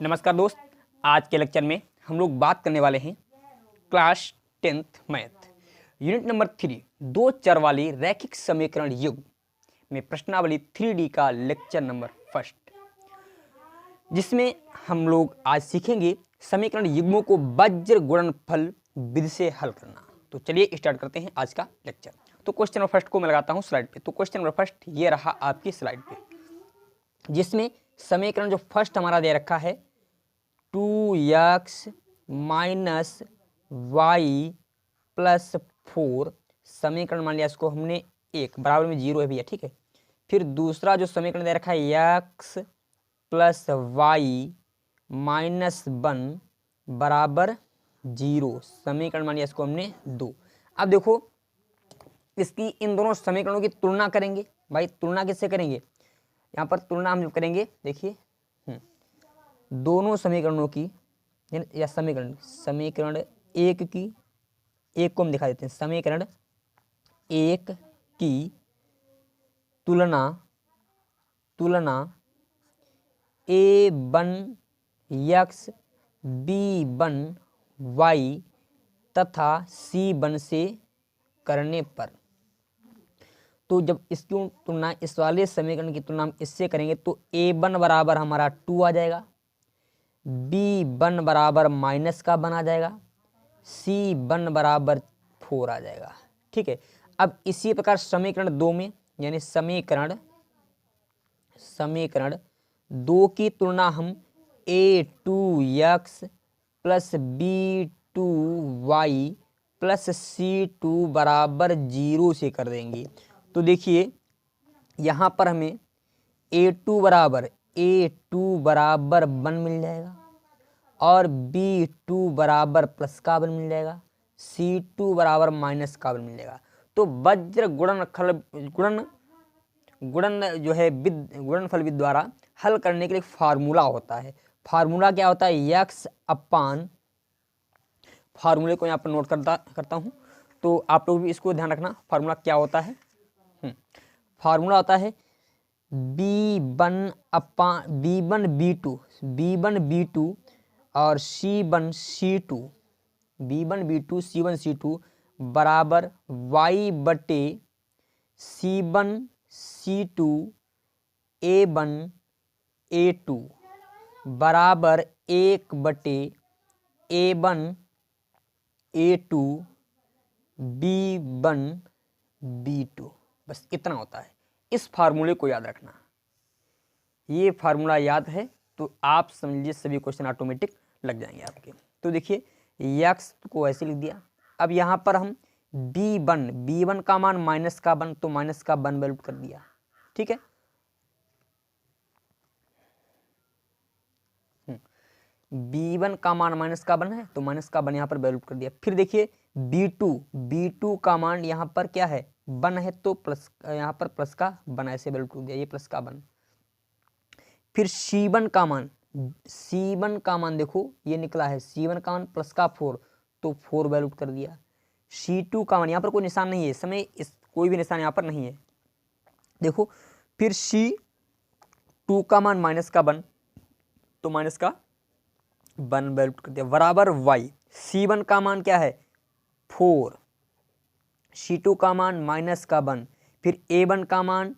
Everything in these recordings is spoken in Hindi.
नमस्कार दोस्त, आज के लेक्चर में हम लोग बात करने वाले हैं class 10th math unit number 3 दो चर वाली रैखिक समीकरण युग्म में प्रश्नावली 3D का लेक्चर नंबर फर्स्ट, जिसमें हम लोग आज सीखेंगे समीकरण युग्मों को वज्र गुणनफल विधि से हल करना। तो चलिए स्टार्ट करते हैं आज का लेक्चर। तो क्वेश्चन नंबर फर्स्ट को मैं लगाता हूँ स्लाइड पे। तो क्वेश्चन नंबर फर्स्ट ये रहा आपकी स्लाइड पे, जिसमें समीकरण जो फर्स्ट हमारा दे रखा है 2x माइनस वाई प्लस 4, समीकरण मान लिया इसको हमने 1 बराबर में 0 है भैया, ठीक है। फिर दूसरा जो समीकरण दे रखा है x प्लस वाई माइनस 1 बराबर 0, समीकरण मान लिया इसको हमने 2। अब देखो इसकी इन दोनों समीकरणों की तुलना करेंगे। भाई तुलना किससे करेंगे? यहाँ पर तुलना हम जब करेंगे, देखिए दोनों समीकरणों की या समीकरण एक की, एक को हम दिखा देते हैं, समीकरण एक की तुलना a1 x b1 y तथा c1 से करने पर, तो जब इसकी तुलना इस वाले समीकरण की तुलना हम इससे करेंगे तो a1 बराबर हमारा 2 आ जाएगा, b1 बराबर माइनस का 1 आ जाएगा, c1 बराबर 4 आ जाएगा, ठीक है। अब इसी प्रकार समीकरण 2 में, यानी समीकरण 2 की तुलना हम a2x plus b2y plus c2 बराबर 0 से कर देंगे। तो देखिए यहाँ पर हमें a2 बराबर 1 मिल जाएगा और b2 बराबर प्लस का 1 मिल जाएगा, c2 बराबर माइनस का 1 मिल जाएगा। तो वज्र गुणनफल विधि द्वारा हल करने के लिए फार्मूला होता है। फार्मूला क्या होता है? x अपान, फार्मूले को यहाँ पर नोट करता हूँ, तो आप लोग भी इसको ध्यान रखना। फार्मूला क्या होता है? फार्मूला होता है b1 b2 और c1 c2 बराबर y बटे c1 c2 a1 a2 बराबर 1 बटे a1 a2 b1 b2, बस इतना होता है। इस फार्मूले को याद रखना। ये फार्मूला याद है तो आप समझ लीजिए सभी क्वेश्चन ऑटोमेटिक लग जाएंगे आपके। तो देखिए x को ऐसे लिख दिया। अब यहाँ पर हम b1 का मान माइनस का 1, तो माइनस का 1 वैल्यू कर दिया, ठीक है। b1 का मान माइनस का 1 है तो माइनस का 1 यहाँ पर वैल्यू कर दिया। फिर देखिए b2 का मान यहाँ पर क्या है? 1 है, तो प्लस, यहाँ पर प्लस का 1 ऐसे वैल्यू कर दिया, ये प्लस का 1। फिर c1 का मान देखो ये निकला है, c1 का मान प्लस का 4, तो 4 वैल्यू कर दिया। c2 का मान, यहाँ पर कोई निशान नहीं है इस समय, कोई भी निशान यहाँ पर नहीं है, देखो। फिर c2 का मान माइनस का 1, तो माइनस का 1 वैल्यू कर दिया, बराबर y। c1 का मान क्या है? 4, c2 का मान माइनस का 1, फिर a1 का मान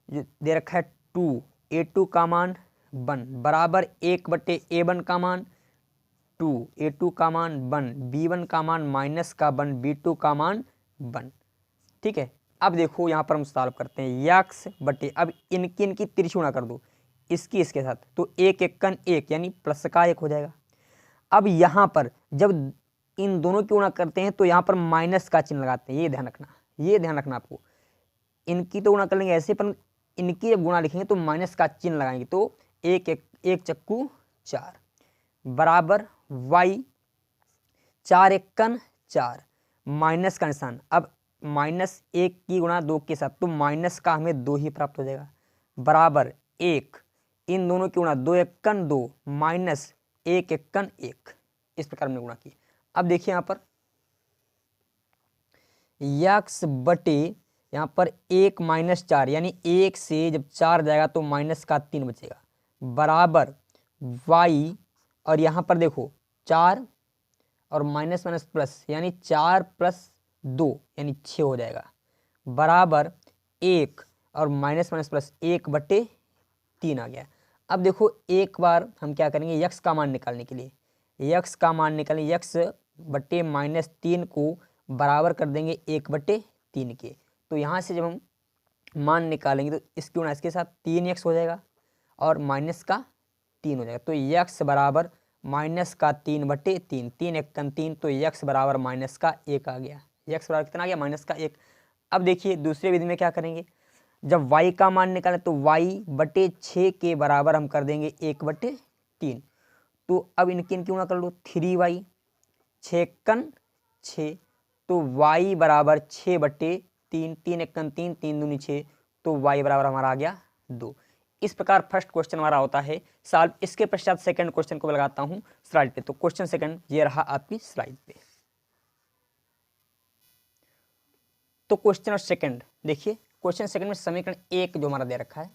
जो दे रखा है 2, a2 का मान 1 बराबर 1 बटे a1 का मान 2, a2 का मान 1, b1 का मान माइनस का 1, b2 का मान 1, ठीक है। अब देखो यहाँ पर हम सॉल्व करते हैं x बटे, अब इनकी त्रिगुणा कर दो, इसकी इसके साथ, तो 1 एकन 1 यानी प्लस का 1 हो जाएगा। अब यहाँ पर जब इन दोनों की गुणा करते हैं तो यहाँ पर माइनस का चिन्ह लगाते हैं, ये ध्यान रखना आपको। इनकी तो गुणा कर लेंगे ऐसे, पर इनकी जब गुणा लिखेंगे तो माइनस का चिन्ह लगाएंगे, तो 1 चक्कू 4 बराबर y, 4 एकन 4, माइनस का निशान। अब माइनस 1 की गुणा 2 के साथ, तो माइनस का हमें 2 ही प्राप्त हो जाएगा, बराबर 1, इन दोनों की गुणा 2 एकन 2 माइनस 1 एकन 1, इस प्रकार हमने गुणा की। अब देखिए यहाँ पर x बटे यहाँ पर 1 माइनस 4, यानी 1 से जब 4 जाएगा तो माइनस का 3 बचेगा, बराबर वाई, और यहाँ पर देखो 4 और माइनस माइनस प्लस, यानी 4 + 2 यानी 6 हो जाएगा, बराबर 1 और माइनस माइनस प्लस 1/3 आ गया। अब देखो एक बार हम क्या करेंगे, यक्स का मान निकालने के लिए, यक्स का मान निकालें, यक्स बटे -3 को बराबर कर देंगे 1/3 के। तो यहाँ से जब हम मान निकालेंगे तो इसकी गुणा इसके साथ 3x हो जाएगा और माइनस का 3 हो जाएगा। तो यक्स बराबर -3/3, 3 × 3, तो यक्स बराबर -1 आ गया। यक्स बराबर कितना आ गया, -1। अब देखिए दूसरे विधि में क्या करेंगे, जब y का मान निकालें तो y/6 के बराबर हम कर देंगे 1/3। तो अब इनकी गुणा कर लो, 3y, 6 × 6, तो y बराबर 6/3, 3 × 3, 3 दूनी 6, तो y बराबर हमारा आ गया 2। इस प्रकार फर्स्ट क्वेश्चन हमारा होता है सॉल्व। इसके पश्चात सेकंड क्वेश्चन को लगाता हूं स्लाइड पे। तो क्वेश्चन सेकंड ये रहा आपकी स्लाइड पे। तो क्वेश्चन सेकंड देखिए, क्वेश्चन सेकंड में समीकरण 1 जो हमारा दे रखा है,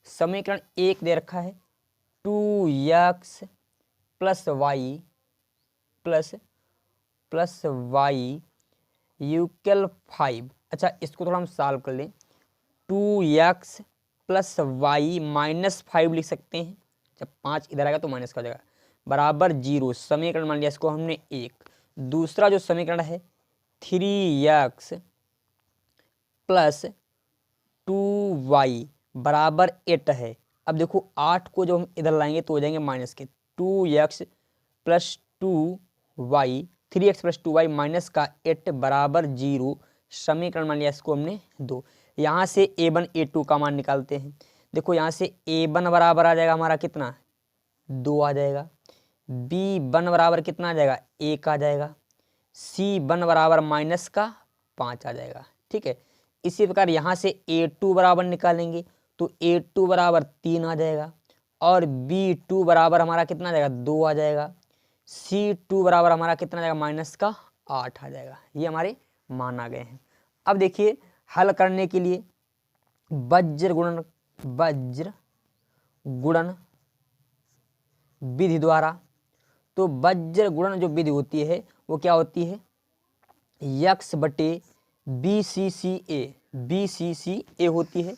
समीकरण 1 दे रखा है 2x + y प्लस y = 5। अच्छा, इसको थोड़ा हम सॉल्व कर लें, 2x + y - 5 लिख सकते हैं। जब 5 इधर आएगा तो माइनस का हो जाएगा, बराबर 0। समीकरण मान लिया इसको हमने 1। दूसरा जो समीकरण है 3x + 2y बराबर 8 है। अब देखो 8 को जो हम इधर लाएंगे तो हो जाएंगे माइनस के, 2x + 2y, 3x + 2y minus का 8 बराबर 0। समीकरण मान लिया इसको हमने 2। यहाँ से a1 a2 का मान निकालते हैं। देखो यहाँ से a1 बराबर आ जाएगा हमारा कितना, 2 आ जाएगा। b1 बराबर कितना आ जाएगा, 1 आ जाएगा। c1 बराबर -5 आ जाएगा। ठीक है, इसी प्रकार यहाँ से a2 बराबर निकालेंगे तो a2 बराबर 3 आ जाएगा और b2 बराबर हमारा कितना आ जाएगा, 2 आ जाएगा। c2 बराबर हमारा कितना आ जाएगा, -8 आ जाएगा। ये हमारे मान आ गए हैं। अब देखिए हल करने के लिए वज्र गुणन विधि द्वारा, तो वज्र गुणन जो विधि होती है वो क्या होती है, x बटे BCCA होती है।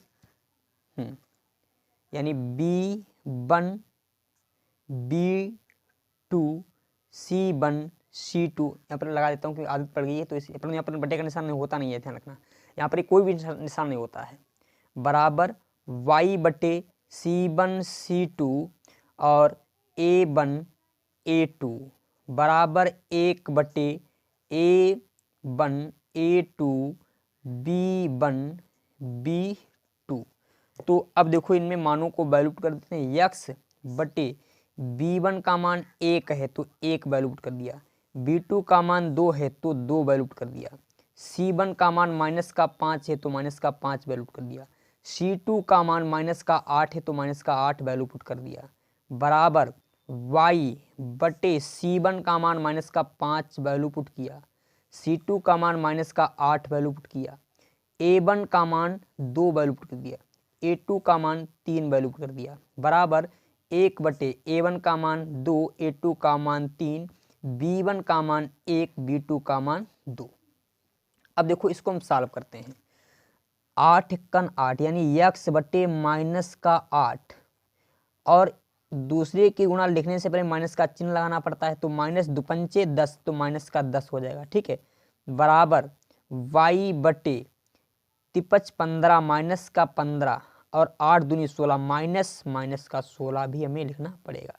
यानी B1 B2 C1 C2, यहाँ पर लगा देता हूँ क्योंकि आदत पड़ गई है, तो इस यहाँ पर बटे का निशान नहीं होता नहीं है, ध्यान रखना। यहाँ पर कोई भी निशान नहीं होता है, बराबर y बटे C1 C2 और A1 A2 बराबर 1 बटे A1 A2 B1 B2। तो अब देखो इनमें मानों को वैल्यू पुट कर देते हैं। x बटे b1 का मान 1 है तो 1 वैल्यू पुट कर दिया, b2 का मान 2 है तो 2 वैल्यू पुट कर दिया, c1 का मान -5 है तो -5 वैल्यू पुट कर दिया, c2 का मान -8 है तो -8 वैल्यू पुट कर दिया, बराबर y बटे c1 का मान -5 वैल्यू पुट किया, c2 का मान -8 वैल्यू पुट किया, a1 का मान 2 वैल्यू पुट कर दिया, a2 का मान 3 वैल्यू पुट कर दिया, बराबर 1 बटे a1 का मान 2, a2 का मान 3, b1 का मान 1, b2 का मान 2। अब देखो इसको हम सॉल्व करते हैं। 8 × 8 यानी x बटे -8, और दूसरे की गुणा लिखने से पहले माइनस का चिन्ह लगाना पड़ता है, तो -2 पंचे 10, तो -10 हो जाएगा। ठीक है, बराबर y बटे 53 15 -15 और 8 दूनी 16 माइनस का 16 भी हमें लिखना पड़ेगा,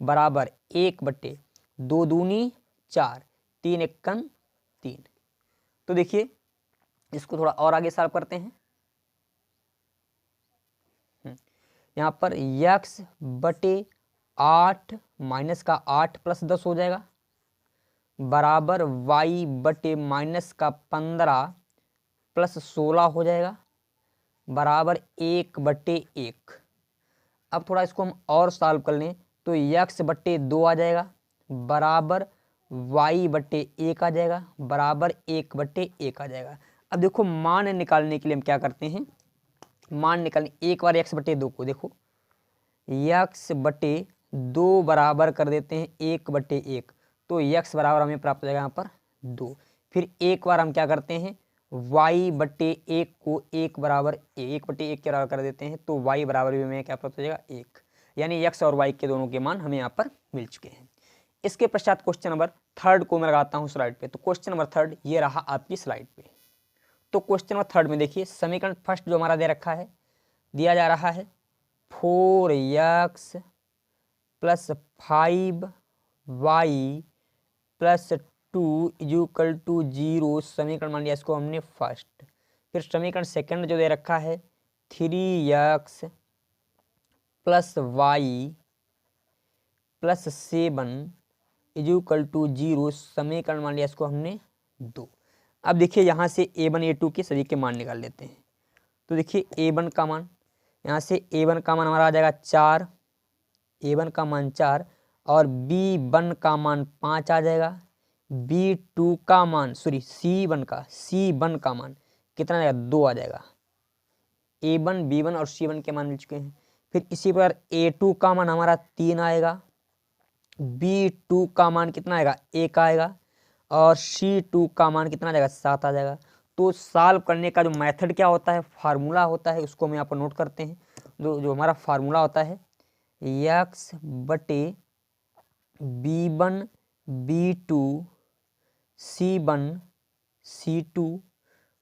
बराबर 1 बटे 2 दूनी 4, 3 × 3। तो देखिए इसको थोड़ा और आगे सॉल्व करते हैं। यहाँ पर x बटे 8 माइनस का 8 + 10 हो जाएगा, बराबर y बटे -15 + 16 हो जाएगा, बराबर 1 बटे 1। अब थोड़ा इसको हम और सॉल्व कर लें तो x बटे 2 आ जाएगा, बराबर y बटे 1 आ जाएगा, बराबर 1 बटे 1 आ जाएगा। अब देखो मान निकालने के लिए हम क्या करते हैं, मान निकालने, एक बार x बटे 2 को देखो, यक्स बटे 2 बराबर कर देते हैं 1/1, तो यक्स बराबर हमें प्राप्त हो जाएगा यहाँ पर 2। फिर एक बार हम क्या करते हैं, y/1 को 1/1 के बराबर कर देते हैं, तो y बराबर भी हमें क्या प्राप्त हो जाएगा 1, यानी x और y के दोनों के मान हमें यहाँ पर मिल चुके हैं। इसके पश्चात क्वेश्चन नंबर 3 को मैं लगाता हूँ स्लाइड पे। तो क्वेश्चन नंबर 3 ये रहा आपकी स्लाइड पे। तो क्वेश्चन नंबर 3 में देखिए समीकरण फर्स्ट जो हमारा दे रखा है, दिया जा रहा है 4x + 5y + 2 = 0। समीकरण मान लिया इसको हमने फर्स्ट। फिर समीकरण सेकंड जो दे रखा है 3x + y + 7 = 0। समीकरण मान लिया इसको हमने 2। अब देखिए यहाँ से a1 a2 के सभी के मान निकाल लेते हैं। तो देखिए a1 का मान, यहाँ से a1 का मान हमारा आ जाएगा 4, a1 का मान 4, और b1 का मान 5 आ जाएगा। b2 का मान c1 का मान कितना आ जाएगा, 2 आ जाएगा। a1 b1 और c1 के मान मिल चुके हैं। फिर इसी प्रकार a2 का मान हमारा 3 आएगा, b2 का मान कितना आएगा, 1 आएगा, और c2 का मान कितना आ जाएगा, 7 आ जाएगा। तो सॉल्व करने का जो मेथड क्या होता है, फार्मूला होता है, उसको हम यहाँ पर नोट करते हैं। जो हमारा फार्मूला होता है x बटे b1 b2 c1 c2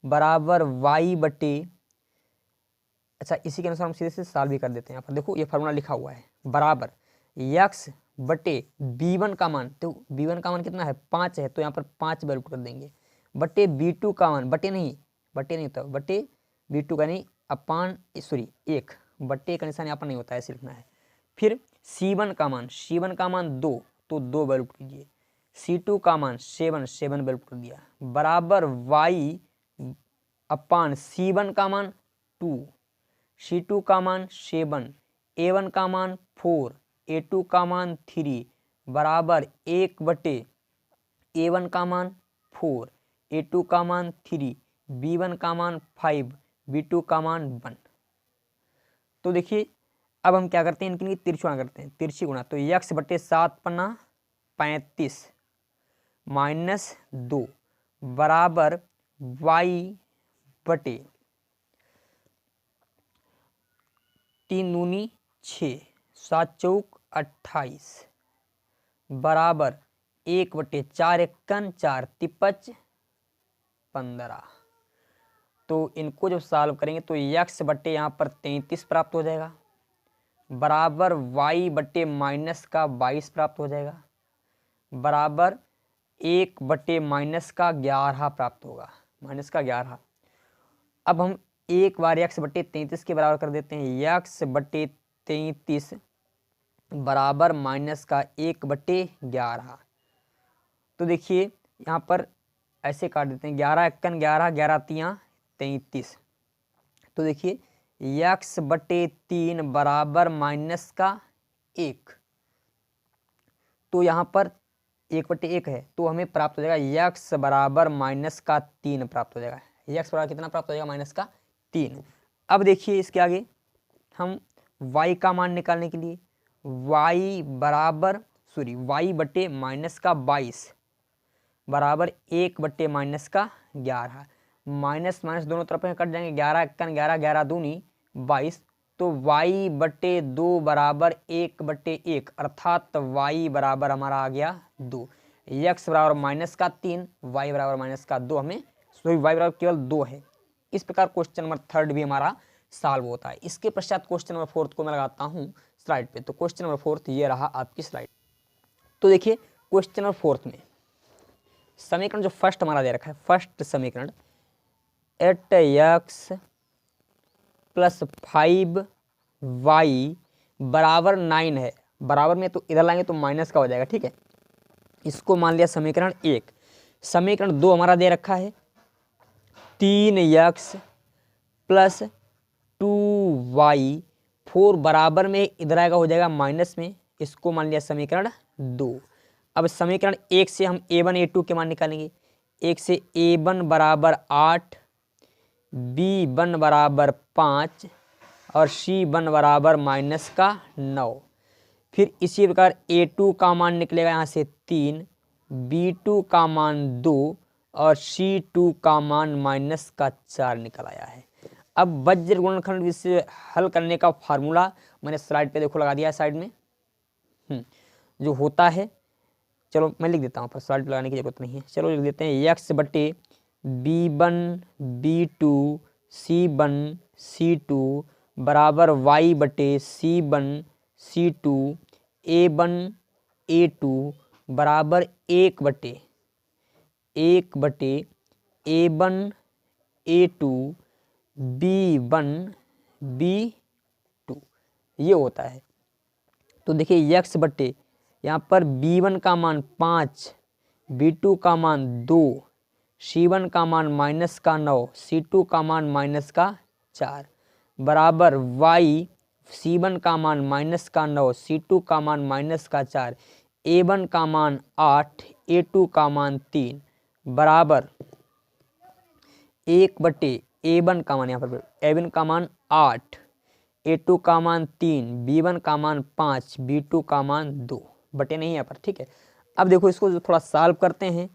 बराबर y बटे, अच्छा इसी के अनुसार हम सीधे से सॉल्व भी कर देते हैं। यहाँ पर देखो ये फार्मूला लिखा हुआ है, बराबर x बटे b1 का मान, तो b1 का मान कितना है, 5 है, तो यहाँ पर 5 वैल्यू कर देंगे, बटे b2 का मान, बटे नहीं होता, बटे b2 का नहीं, अपान 1 बटे का निशान यहाँ पर नहीं होता है, ऐसे लिखना है। फिर c1 का मान 2, तो 2 वैल्यू कीजिए। c2 का मान 7 वैल्यू कर दिया, बराबर y अपान c1 का मान 2, c2 का मान 7, a1 का मान 4, a2 का मान 3, बराबर 1 बटे a1 का मान 4, a2 का मान 3, b1 का मान 5, b2 का मान 1। तो देखिए अब हम क्या करते हैं, इनके लिए तिरछी गुणा करते हैं, तिरछी गुणा। तो x बटे 7 पन्ना 35 माइनस 2 बराबर y बटे 3 दूनी 6, 7 चौक 28 बराबर 1 बटे 4 एकन 4 तिपच 15। तो इनको जब सॉल्व करेंगे तो x बटे यहाँ पर 33 प्राप्त हो जाएगा, बराबर y बटे माइनस का 22 प्राप्त हो जाएगा, बराबर 1 बटे माइनस का 11 प्राप्त होगा, माइनस का 11। अब हम एक बार x बटे 33 के बराबर कर देते हैं, x बटे 33 बराबर माइनस का 1 बटे 11। तो देखिए यहाँ पर ऐसे काट देते हैं, 11 एकन 11, 11 तियाँ 33। तो देखिए x बटे 3 बराबर माइनस का 1, तो यहाँ पर 1 बटे 1 है, तो हमें प्राप्त हो जाएगा x बराबर माइनस का 3 प्राप्त हो जाएगा। x बराबर कितना प्राप्त हो जाएगा, माइनस का 3। अब देखिए इसके आगे हम y का मान निकालने के लिए y बटे माइनस का 22 बराबर 1 बटे माइनस का 11, माइनस माइनस दोनों तरफ कट जाएंगे, 11 एकन 11, 11 दूनी 22, तो y बटे 2 बराबर 1 बटे 1, अर्थात y बराबर हमारा आ गया 2। x बराबर माइनस का 3, y बराबर माइनस का 2, हमें y बराबर केवल 2 है। इस प्रकार क्वेश्चन नंबर 3 भी हमारा सॉल्व होता है। इसके पश्चात क्वेश्चन नंबर 4 को मैं लगाता हूँ स्लाइड पे। तो क्वेश्चन नंबर 4 ये रहा आपकी स्लाइड। तो देखिए क्वेश्चन नंबर 4 में समीकरण जो फर्स्ट हमारा दे रखा है, फर्स्ट समीकरण 8x + 5y बराबर 9 है, बराबर में तो इधर लाएंगे तो माइनस का हो जाएगा, ठीक है। इसको मान लिया समीकरण 1। समीकरण 2 हमारा दे रखा है 3x + 2y, 4 बराबर में इधर आएगा हो जाएगा माइनस में, इसको मान लिया समीकरण 2। अब समीकरण 1 से हम a1 a2 के मान निकालेंगे। 1 से a1 बराबर 8, b1 बराबर 5 और C1 बराबर -9। फिर इसी प्रकार A2 का मान निकलेगा यहाँ से 3, B2 का मान 2 और C2 का मान -4 निकल आया है। अब वज्र गुणनखंड विधि से हल करने का फार्मूला मैंने स्लाइड पे देखो लगा दिया है साइड में, जो होता है, चलो मैं लिख देता हूँ, पर स्लाइड पे लगाने की जरूरत नहीं है। चलो लिख देते हैं x बटे B1 B2 C1 C2 बराबर y बटे C1 C2 A1 A2 बराबर 1 बटे A1 A2 B1 B2 ये होता है। तो देखिए x बटे यहाँ पर B1 का मान 5, B2 का मान 2, C1 का मान -9, C2 का मान -4 बराबर y C1 का मान -9, C2 का मान -4, A1 का मान 8, A2 का मान 3 बराबर 1 बटे A1 का मान, यहाँ पर A1 का मान 8, A2 का मान 3, B1 का मान 5, B2 का मान 2 बटे नहीं यहाँ पर, ठीक है। अब देखो इसको जो थोड़ा सॉल्व करते हैं,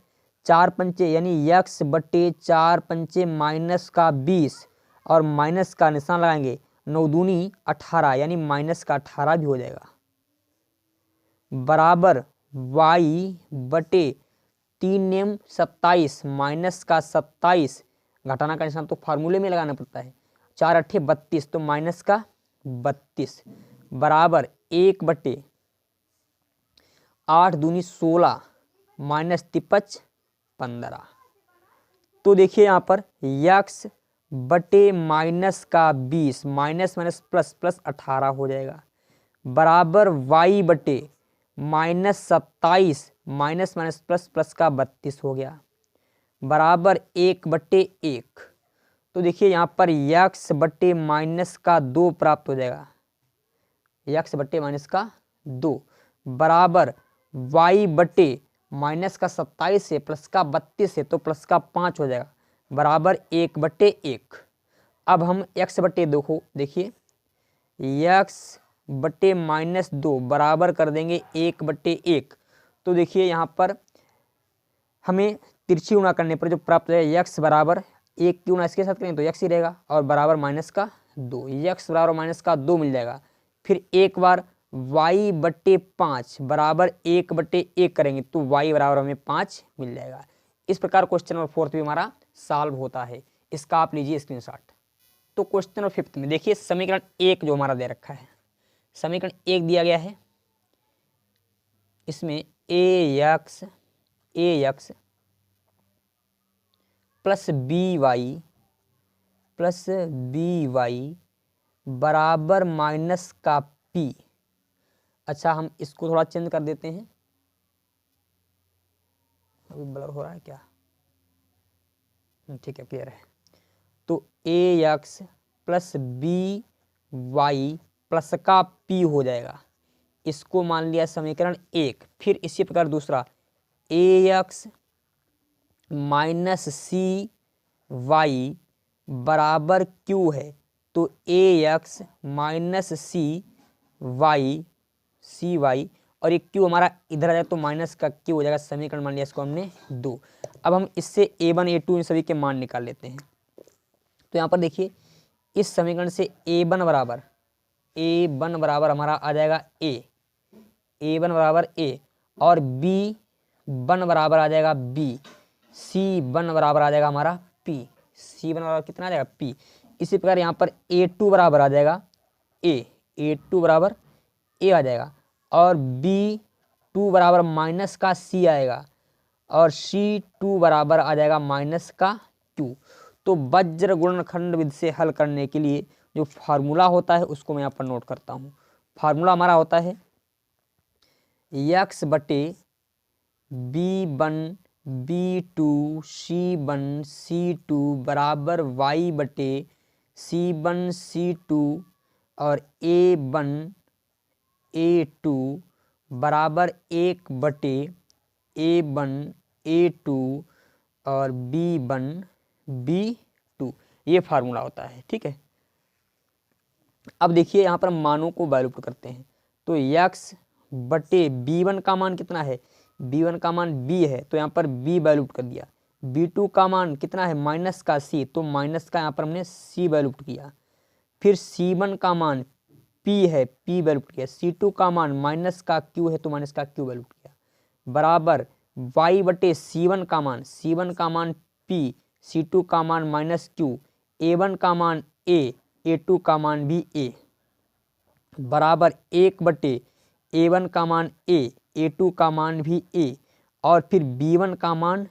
4 पंचे यानी x बटे 4 पंचे -20 और माइनस का निशान लगाएंगे, 9 दूनी 18 यानी -18 भी हो जाएगा बराबर y बटे 3 नेम 27 -27 घटाना का निशान तो फार्मूले में लगाना पड़ता है, 4 अट्ठे 32 तो -32 बराबर 1 बटे 8 दूनी 16 -53 15। तो देखिए यहाँ पर x बटे -20 माइनस प्लस 18 हो जाएगा बराबर y बटे -27 माइनस प्लस का 32 हो गया बराबर 1 बटे 1। तो देखिए यहाँ पर x बटे -2 प्राप्त हो जाएगा, x बटे -2 बराबर y बटे -27 से प्लस का 32 है तो प्लस का 5 हो जाएगा बराबर 1 बटे 1। अब हम x बटे देखिए x बटे -2 बराबर कर देंगे 1 बटे 1। तो देखिए यहाँ पर हमें तिरछी गुणा करने पर जो प्राप्त हो जाएगा x बराबर 1 की गुणा इसके साथ करेंगे तो x ही रहेगा और बराबर -2, x बराबर -2 मिल जाएगा। फिर एक बार y बटे 5 बराबर 1 बटे 1 करेंगे तो y बराबर हमें 5 मिल जाएगा। इस प्रकार क्वेश्चन नंबर 4 भी हमारा सॉल्व होता है, इसका आप लीजिए स्क्रीनशॉट। तो क्वेश्चन नंबर 5 में देखिए समीकरण 1 जो हमारा दे रखा है, समीकरण 1 दिया गया है, इसमें ax प्लस by बराबर माइनस का p। अच्छा हम इसको थोड़ा चेंज कर देते हैं, अभी ब्लर हो रहा है क्या, ठीक है क्लियर है। तो ax प्लस by प्लस का p हो जाएगा, इसको मान लिया समीकरण 1। फिर इसी प्रकार दूसरा ax माइनस cy बराबर q है, तो ax माइनस cy और एक q हमारा इधर आ जाए तो माइनस का q हो जाएगा, समीकरण मान लिया इसको हमने 2। अब हम इससे a1 a2 इन सभी के मान निकाल लेते हैं। तो यहाँ पर देखिए इस समीकरण से a1 बराबर हमारा आ जाएगा a1 बराबर a और b1 बराबर आ जाएगा b, c1 बराबर आ जाएगा हमारा p, c1 बराबर कितना आ जाएगा p। इसी प्रकार यहाँ पर a2 बराबर आ जाएगा a2 बराबर a आ जाएगा और b2 बराबर माइनस का c आएगा और c2 बराबर आ जाएगा माइनस का q। तो वज्र गुणनखंड विधि से हल करने के लिए जो फार्मूला होता है उसको मैं यहाँ पर नोट करता हूँ। फार्मूला हमारा होता है x बटे b1 b2 c1 c2 बराबर y बटे c1 c2 और a1 a2 बराबर 1 बटे a1 a2 और b1 b2, ये फार्मूला होता है, ठीक है। अब देखिए यहाँ पर मानों को वैल्यू पुट करते हैं, तो x बटे b1 का मान कितना है, b1 का मान b है, तो यहाँ पर b वैल्यू पुट कर दिया। b2 का मान कितना है, माइनस का c, तो माइनस का यहाँ पर हमने c वैल्यू पुट किया। फिर c1 का मान p है, p वैल्यू पुट किया। c2 का मान माइनस का q है, तो माइनस का q वैल्यू पुट किया, बराबर y बटे c1 का मान, c1 का मान p, c2 का मान माइनस q, a1 का मान a, a2 का मान भी a, बराबर 1 बटे a1 का मान a, a2 का मान भी a, और फिर b1 का मान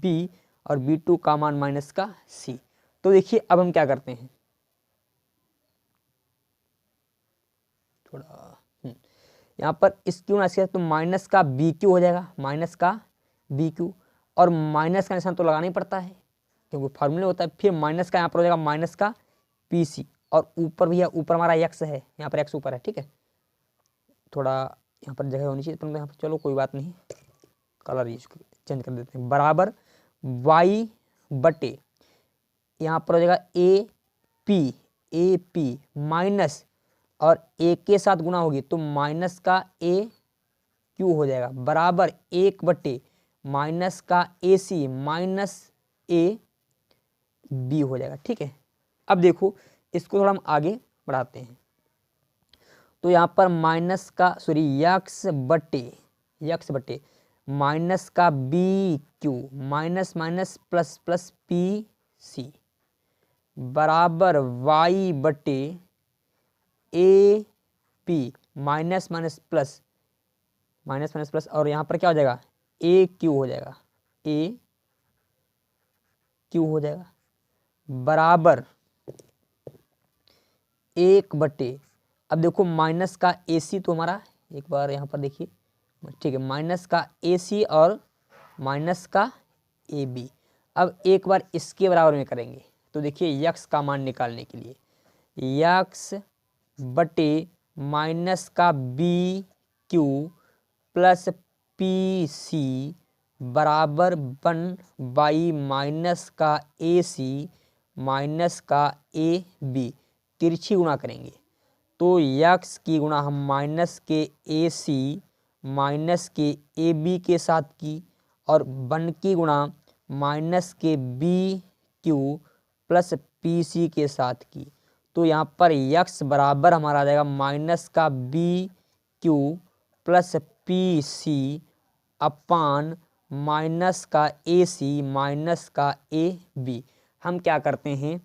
b और b2 का मान माइनस का c। तो देखिए अब हम क्या करते हैं, थोड़ा यहाँ पर इस क्यू ना, तो माइनस का बी क्यू हो जाएगा, माइनस का बी क्यू, और माइनस का निशान तो लगाना ही पड़ता है क्योंकि फार्मूले होता है। फिर माइनस का यहाँ पर हो जाएगा माइनस का पी सी, और ऊपर भी है, ऊपर हमारा एक्स है, यहाँ पर एक्स ऊपर है, ठीक है। थोड़ा यहाँ पर जगह होनी चाहिए, परंतु यहाँ पर चलो कोई बात नहीं, कलर यूज चेंज कर देते हैं, बराबर वाई बटे यहाँ पर हो जाएगा ए पी माइनस, और ए के साथ गुना होगी तो माइनस का ए क्यू हो जाएगा, बराबर 1 बटे माइनस का A C minus A B हो जाएगा, ठीक है। अब देखो इसको थोड़ा हम आगे बढ़ाते हैं, तो यहाँ पर माइनस का यक्स बटे माइनस का B Q minus minus plus plus P C, बराबर वाई बटे A P minus minus plus और यहाँ पर क्या हो जाएगा, ए क्यू हो जाएगा, बराबर 1 बटे, अब देखो माइनस का ए सी, तो हमारा एक बार यहाँ पर देखिए, ठीक है, माइनस का ए सी और माइनस का ए बी। अब एक बार इसके बराबर में करेंगे, तो देखिए यक्स का मान निकालने के लिए यक्स बटे माइनस का B Q plus P C बराबर 1 बाई माइनस का ए सी माइनस का ए बी, तिरछी गुणा करेंगे तो यक्स की गुणा हम माइनस के ए सी माइनस के ए बी के साथ की, और 1 की गुणा माइनस के B Q plus P C के साथ की। तो यहाँ पर यक्स बराबर हमारा आ जाएगा माइनस का B Q plus P C upon minus का ए सी माइनस का ए बी। हम क्या करते हैं,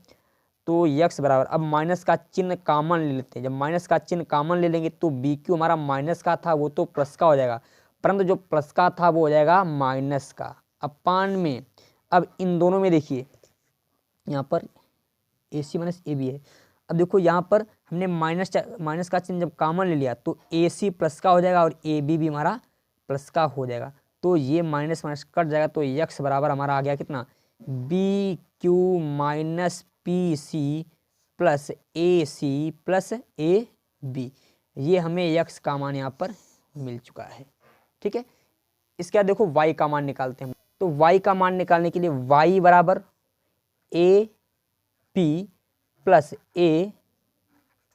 तो यक्स बराबर, अब माइनस का चिन्ह कॉमन ले लेते हैं। जब माइनस का चिन्ह कॉमन ले लेंगे तो बी क्यू हमारा माइनस का था वो तो प्लस का हो जाएगा, परंतु जो प्लस का था वो हो जाएगा माइनस का, अपान में अब इन दोनों में देखिए यहाँ पर ए सी माइनस ए बी है। अब देखो यहाँ पर हमने माइनस का चिन्ह जब कॉमन ले लिया तो ए सी प्लस का हो जाएगा और ए बी भी हमारा प्लस का हो जाएगा, तो ये माइनस माइनस कट जाएगा, तो यक्स बराबर हमारा आ गया कितना, B Q minus P C plus A C plus A B. ये हमें यक्स का मान यहाँ पर मिल चुका है, ठीक है। इसके बाद देखो y का मान निकालते हैं, तो y का मान निकालने के लिए y बराबर A P plus A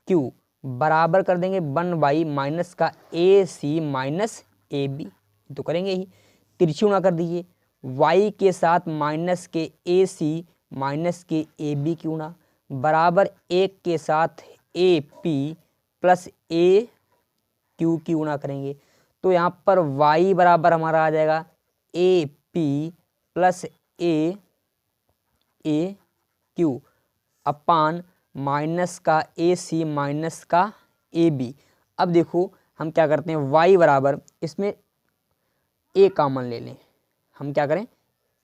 Q बराबर कर देंगे 1 बाई माइनस का A C minus A B, तो करेंगे ही, तिरछी गुणा कर दीजिए y के साथ माइनस के ए सी माइनस के ए बी की गुणा, बराबर 1 के साथ A P plus A Q की गुणा करेंगे, तो यहाँ पर y बराबर हमारा आ जाएगा A P plus A Q upon minus का ए सी माइनस का ए बी। अब देखो हम क्या करते हैं, y बराबर इसमें a कॉमन ले लें, हम क्या करें,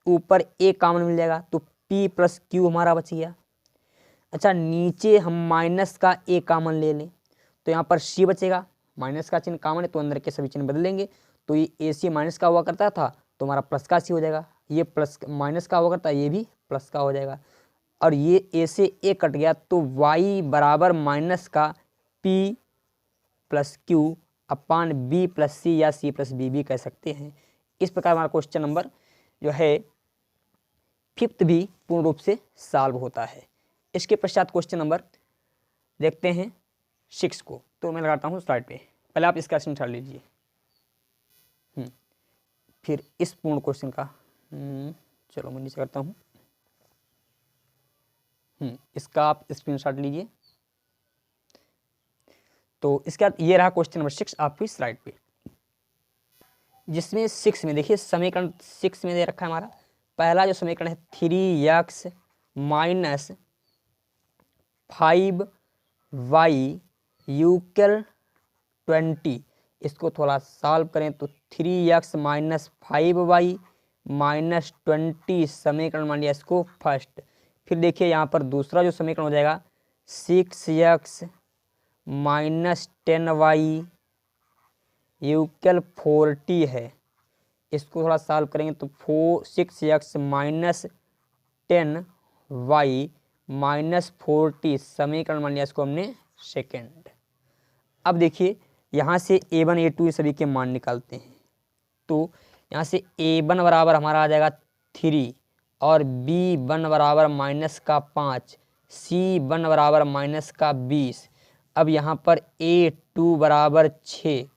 ऊपर a कॉमन मिल जाएगा तो p प्लस क्यू हमारा बच गया। अच्छा नीचे हम माइनस का a कॉमन ले लें तो यहाँ पर c बचेगा, माइनस का चिन्ह कॉमन है तो अंदर के सभी चिन्ह बदलेंगे, तो ये ए सी माइनस का हुआ करता था तो हमारा प्लस का सी हो जाएगा, ये प्लस माइनस का हुआ करता है ये भी प्लस का हो जाएगा, और ये ए से ए कट गया तो y बराबर माइनस का p प्लस क्यू अपान बी प्लस सी या सी प्लस बी भी कह सकते हैं। इस प्रकार हमारा क्वेश्चन नंबर जो है 5th भी पूर्ण रूप से सॉल्व होता है। इसके पश्चात क्वेश्चन नंबर देखते हैं 6 को। तो मैं लगाता हूँ स्लाइड पे, पहले आप इसका स्क्रीनशॉट लीजिए। फिर इस पूर्ण क्वेश्चन का चलो मैं नीचे करता हूँ। इसका आप स्क्रीनशॉट लीजिए। तो इसका ये रहा क्वेश्चन नंबर 6 आपकी स्लाइड पे, जिसमें 6 में देखिए समीकरण 6 में दे रखा है हमारा पहला जो समीकरण है 3x माइनस 5y = 20। इसको थोड़ा सॉल्व करें तो 3x माइनस 5y माइनस 20 समीकरण मान लिया इसको फर्स्ट। फिर देखिए यहाँ पर दूसरा जो समीकरण हो जाएगा 6x माइनस 10y = 40 है। इसको थोड़ा सॉल्व करेंगे तो 6x माइनस 10y माइनस 40 समीकरण मान लिया इसको हमने सेकेंड। अब देखिए यहाँ से a1 a2 ये सभी के मान निकालते हैं। तो यहाँ से a1 बराबर हमारा आ जाएगा 3 और b1 बराबर -5, c1 बराबर -20। अब यहाँ पर a2 बराबर 6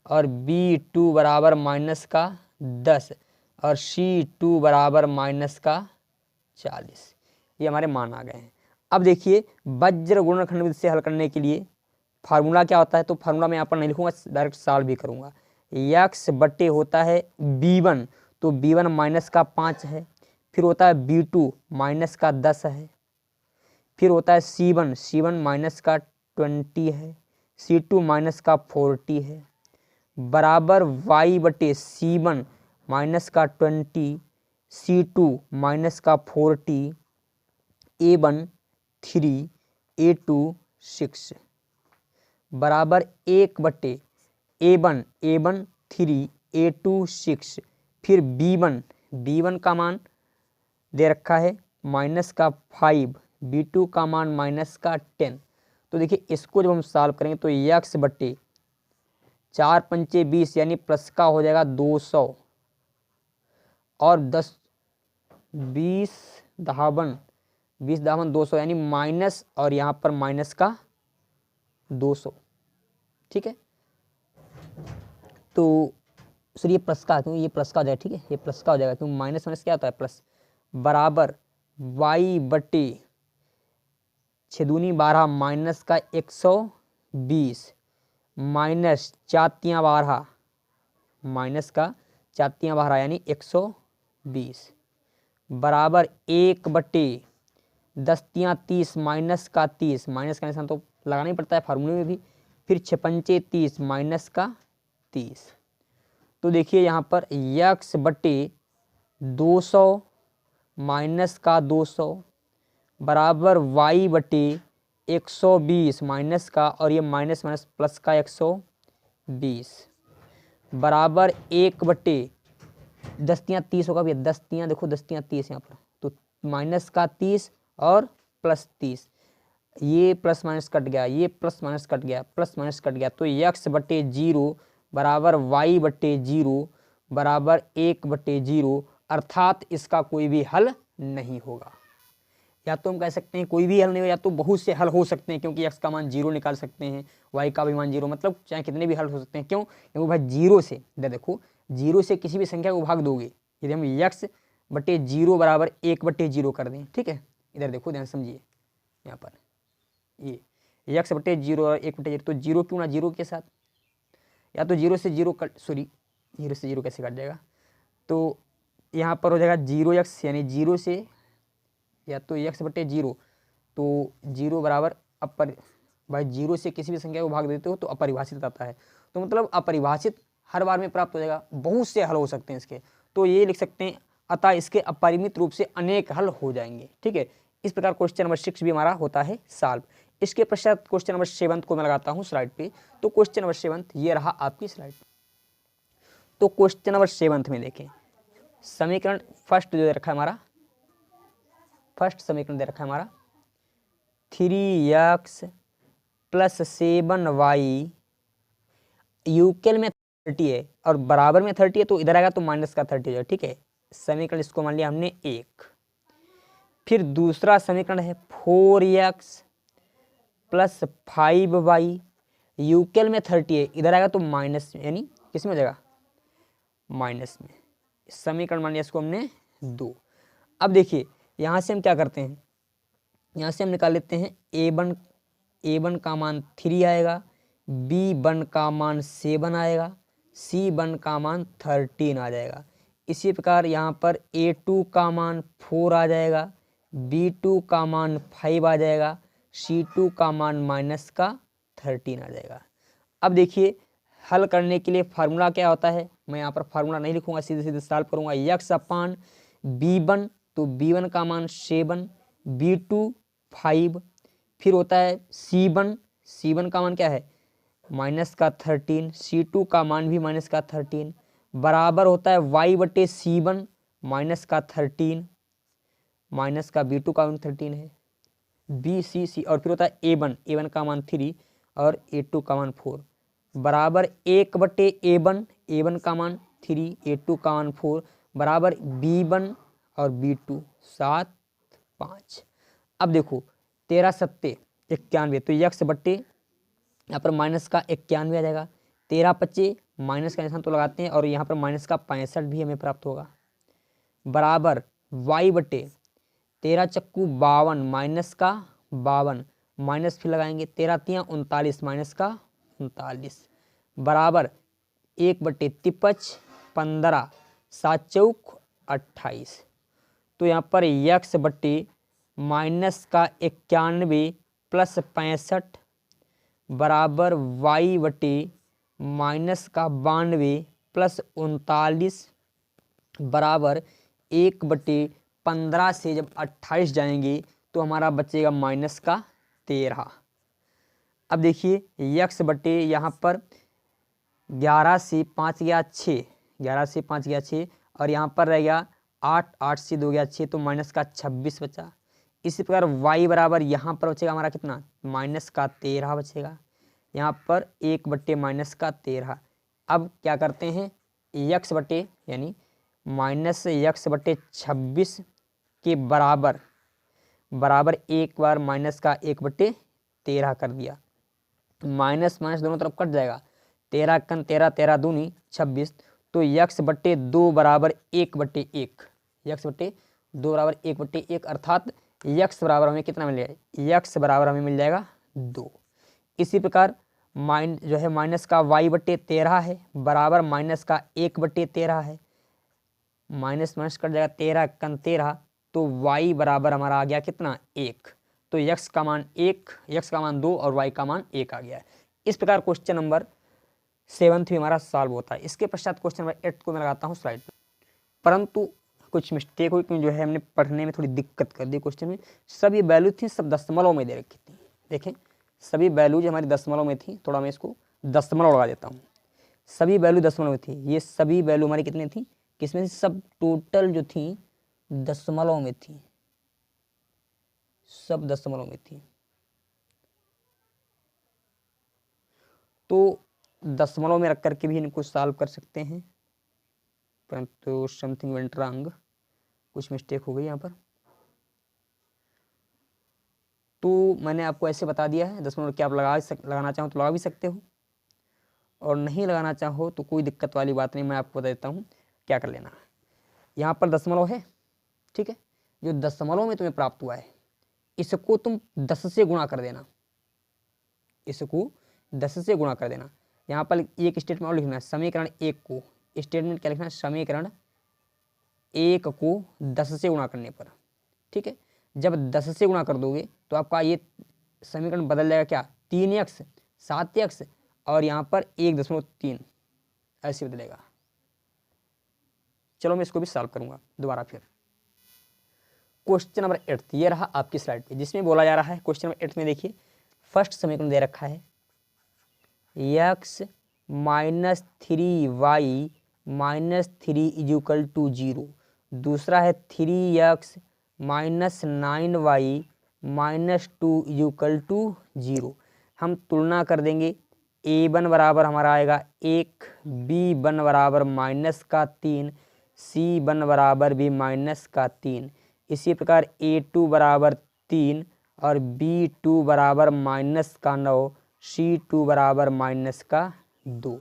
और b2 बराबर -10 और c2 बराबर -40। ये हमारे मान आ गए हैं। अब देखिए वज्र गुणनखंड विधि से हल करने के लिए फार्मूला क्या होता है, तो फार्मूला मैं यहाँ पर नहीं लिखूंगा, डायरेक्ट सॉल्व भी करूंगा। x बटे होता है b1, तो b1 -5 है। फिर होता है b2 -10 है। फिर होता है c1 -20 है। c2 -40 है बराबर y बटे c1 -20 c2 -40 a1 3 a2 6 बराबर 1 बटे a1 3 a2 6। फिर b1 का मान दे रखा है -5, b2 का मान -10। तो देखिए इसको जब हम सॉल्व करेंगे तो x बटे 4 पंचे 20 यानी प्लस का हो जाएगा 200 और 10 20 धावन 200 यानी माइनस और यहाँ पर माइनस का 200। ठीक है, तो सर ये प्लस का क्यों, ये प्लस का हो जाएगा। ठीक है, ये प्लस का हो जाएगा क्यों, माइनस माइनस क्या होता है प्लस, बराबर y बटे 6 दूनी 12 माइनस का 120 माइनस 4 तियां 12 माइनस का 4 तियां 12 यानी 120 बराबर 1 बटे 10 तियां 30 माइनस का 30, माइनस का निशान तो लगाना ही पड़ता है फार्मूले में भी। फिर 6 पंचे 30 माइनस का 30। तो देखिए यहाँ पर x बटे 200 माइनस का 200 बराबर y बटे 120 माइनस का और ये माइनस माइनस प्लस का 120 बराबर 1 बटे 10 तियां 30 होगा भैया, 10 तियां देखो 10 तियां 30 यहाँ पर, तो माइनस का 30 और प्लस 30, ये प्लस माइनस कट गया, ये प्लस माइनस कट गया, प्लस माइनस कट गया। तो x बटे 0 बराबर y बटे 0 बराबर 1 बटे 0, अर्थात इसका कोई भी हल नहीं होगा। या तो हम कह सकते हैं कोई भी हल नहीं हो, या तो बहुत से हल हो सकते हैं, क्योंकि x का मान 0 निकाल सकते हैं, y का भी मान 0, मतलब चाहे कितने भी हल हो सकते हैं। क्यों, क्योंकि भाई 0 से इधर देखो, 0 से किसी भी संख्या को भाग दोगे, यदि हम x बटे 0 बराबर 1 बटे 0 कर दें, ठीक है, इधर देखो ध्यान समझिए, यहाँ पर ये x बटे 0 और 1 बटे 0, तो 0 क्यों ना 0 के साथ, या तो 0 से 0 कट, सॉरी 0 से 0 कैसे कट जाएगा, तो यहाँ पर हो जाएगा 0x यानी 0 से, या तो x बटे 0, तो 0 बराबर अपर, भाई 0 से किसी भी संख्या को भाग देते हो तो अपरिभाषित आता है, तो मतलब अपरिभाषित हर बार में प्राप्त हो जाएगा। बहुत से हल हो सकते हैं इसके, तो ये लिख सकते हैं, अतः इसके अपरिमित रूप से अनेक हल हो जाएंगे। ठीक है, इस प्रकार क्वेश्चन नंबर 6 भी हमारा होता है सॉल्व। इसके पश्चात क्वेश्चन नंबर 7 को मैं लगाता हूँ स्लाइड पे। तो क्वेश्चन नंबर 7 ये रहा आपकी स्लाइड पे। तो क्वेश्चन नंबर 7 में देखें, समीकरण फर्स्ट जो दे रखा है हमारा, फर्स्ट समीकरण दे रखा है हमारा 3x प्लस 7y, यूकेल में 30 है और बराबर में 30 है, तो इधर आएगा तो माइनस का 30 हो जाएगा। ठीक है, समीकरण इसको मान लिया हमने 1। फिर दूसरा समीकरण है 4x प्लस 5y, यूकेल में 30 है, इधर आएगा तो माइनस, यानी किस में हो जाएगा, माइनस में। समीकरण मान लिया इसको हमने 2। अब देखिए यहाँ से हम क्या करते हैं, यहाँ से हम निकाल लेते हैं a1 का मान 3 आएगा, b1 का मान 7 आएगा, c1 का मान 13 आ जाएगा। इसी प्रकार यहाँ पर a2 का मान 4 आ जाएगा, b2 का मान 5 आ जाएगा, c2 का मान माइनस का 13 आ जाएगा। अब देखिए हल करने के लिए फार्मूला क्या होता है, मैं यहाँ पर फार्मूला नहीं लिखूंगा, सीधे सीधे सॉल्व करूंगा। x अपान b1, तो b1 का मान 7, b2 5, फिर होता है c1 का मान क्या है, माइनस का 13, c2 का मान भी माइनस का 13, बराबर होता है y बटे c1 माइनस का 13, माइनस का b2 का मान 13 है, b और फिर होता है a1 का मान 3 और a2 का मान 4, बराबर 1 बटे a1 का मान 3, a2 का मान 4, बराबर b1 और b2 7 5। अब देखो 13 सत्ते 91, तो x बट्टे यहाँ पर माइनस का 91 आ जाएगा, 13 पच्चे माइनस का निशान तो लगाते हैं और यहाँ पर माइनस का 65 भी हमें प्राप्त होगा, बराबर y बटे 13 चक्कू 52 माइनस का 52, माइनस फिर लगाएंगे 13 तियाँ 39 माइनस का 39, बराबर 1 बटे 53 15 7 चौक 28। तो यहाँ पर x बट्टे माइनस का 91 प्लस 65 बराबर y बटे माइनस का 92 प्लस 39 बराबर 1 बटे 15 से जब 28 जाएंगे तो हमारा बचेगा माइनस का 13। अब देखिए x बटे यहाँ पर 11 से 5 गया 6, 11 से 5 गया 6 और यहाँ पर रह गया 8 से 2 गया 6, तो माइनस का 26 बचा। इसी प्रकार y बराबर यहाँ पर बचेगा हमारा कितना, माइनस का 13 बचेगा, यहाँ पर 1 बट्टे माइनस का 13। अब क्या करते हैं, x बटे यानी माइनस x बटे 26 के बराबर एक बार माइनस का 1 बट्टे 13 कर दिया, माइनस माइनस दोनों तरफ कट जाएगा, 13 कन 13 13 दूनी 26, तो x बट्टे 2 बराबर 1 बट्टे 1, x बट्टे 2 बराबर 1 बट्टे 1, अर्थात x बराबर हमें कितना मिल जाएगा, x बराबर हमें मिल जाएगा 2। इसी प्रकार जो है माइनस का y बट्टे 13 है, बराबर माइनस का 1 बट्टे 13 है, माइनस माइनस कट जाएगा 13 कन 13, तो y बराबर हमारा आ गया कितना 1, तो x का मान 1, x का मान 2 और y का मान 1 आ गया है। इस प्रकार क्वेश्चन नंबर 7 भी हमारा सॉल्व होता है। इसके पश्चात क्वेश्चन नंबर 8 को मैं लगाता हूँ स्लाइड पर, परंतु कुछ मिस्टेक हुई क्योंकि जो है हमने पढ़ने में थोड़ी दिक्कत कर दी। क्वेश्चन में सभी वैल्यू थी, सब दशमलव में दे रखी थी, देखें सभी वैल्यूज हमारी दशमलव में थी, थोड़ा मैं इसको दशमलव लगा देता हूँ, सभी वैल्यू दशमलव में थी, ये सभी वैल्यू हमारी कितनी थी, किसमें सब टोटल जो थी दशमलव में थी, सब दशमलव में थी। तो दशमलव में रख करके भी इनको सॉल्व कर सकते हैं, परंतु समथिंग वेंट रॉन्ग, कुछ मिस्टेक हो गई यहाँ पर। तो मैंने आपको ऐसे बता दिया है दशमलव क्या आप लगाना चाहो तो लगा भी सकते हो, और नहीं लगाना चाहो तो कोई दिक्कत वाली बात नहीं, मैं आपको बता देता हूँ क्या कर लेना। यहाँ पर दशमलव है, ठीक है, जो दशमलव में तुम्हें प्राप्त हुआ है इसको तुम 10 से गुणा कर देना, इसको 10 से गुणा कर देना। यहाँ पर एक स्टेटमेंट और लिखना है, समीकरण 1 को, स्टेटमेंट क्या लिखना है, समीकरण 1 को 10 से गुणा करने पर, ठीक है, जब 10 से गुणा कर दोगे तो आपका ये समीकरण बदल जाएगा क्या, 3x 7x और यहाँ पर 1.3 ऐसे बदलेगा। चलो मैं इसको भी सॉल्व करूंगा दोबारा फिर। क्वेश्चन नंबर 8 ये रहा आपकी स्लाइड पे, जिसमें बोला जा रहा है क्वेश्चन नंबर 8 में देखिए फर्स्ट समीकरण दे रखा है x minus 3y minus 3 equal to 0, दूसरा है 3x minus 9y minus 2 equal to 0। हम तुलना कर देंगे, a1 बराबर हमारा आएगा 1, b1 बराबर माइनस का 3, c1 बराबर भी माइनस का 3, इसी प्रकार a2 बराबर 3 और B2 बराबर माइनस का 9, C2 बराबर माइनस का 2।